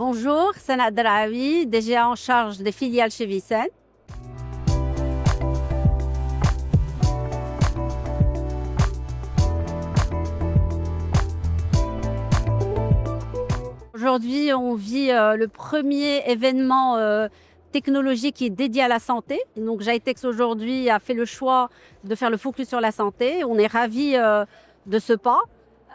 Bonjour, Sana Draoui, DGA en charge des filiales chez Vicen. Aujourd'hui, on vit le premier événement technologique qui est dédié à la santé. Donc, GITEX aujourd'hui a fait le choix de faire le focus sur la santé. On est ravis de ce pas.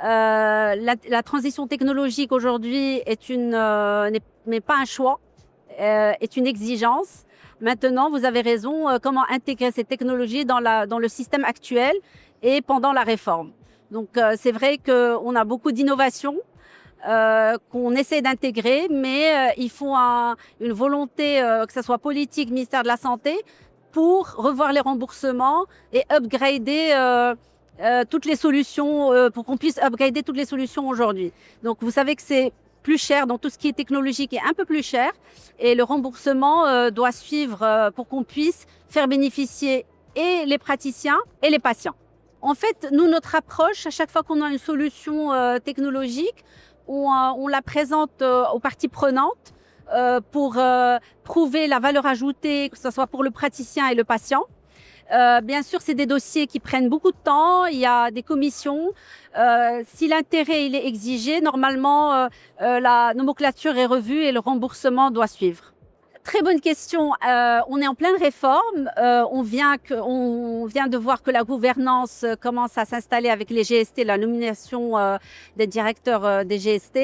La transition technologique aujourd'hui n'est pas un choix, est une exigence. Maintenant, vous avez raison, comment intégrer ces technologies dans le système actuel et pendant la réforme. Donc, c'est vrai qu'on a beaucoup d'innovations qu'on essaie d'intégrer, mais il faut une volonté, que ce soit politique, ministère de la Santé, pour revoir les remboursements et upgrader toutes les solutions, pour qu'on puisse upgrader toutes les solutions aujourd'hui. Donc, vous savez que c'est plus cher, dans tout ce qui est technologique est un peu plus cher, et le remboursement doit suivre pour qu'on puisse faire bénéficier et les praticiens et les patients. En fait, nous, notre approche, à chaque fois qu'on a une solution technologique, on la présente aux parties prenantes pour prouver la valeur ajoutée, que ce soit pour le praticien et le patient. Bien sûr, c'est des dossiers qui prennent beaucoup de temps, il y a des commissions. Si l'intérêt il est exigé, normalement, la nomenclature est revue et le remboursement doit suivre. Très bonne question. On est en pleine réforme. On vient de voir que la gouvernance commence à s'installer avec les GST, la nomination des directeurs des GST.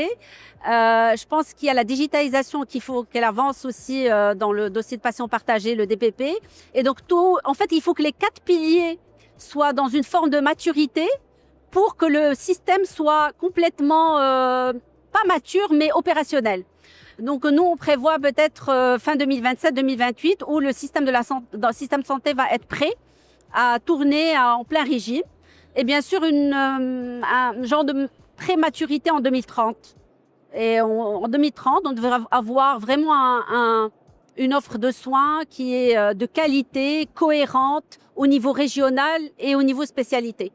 Je pense qu'il y a la digitalisation qu'il faut qu'elle avance aussi dans le dossier de patients partagés, le DPP. Et donc en fait, il faut que les 4 piliers soient dans une forme de maturité pour que le système soit complètement pas mature, mais opérationnel. Donc nous, on prévoit peut-être fin 2027-2028 où le système de santé va être prêt à tourner en plein régime. Et bien sûr, un genre de prématurité en 2030. Et en 2030, on devrait avoir vraiment une offre de soins qui est de qualité, cohérente au niveau régional et au niveau spécialité.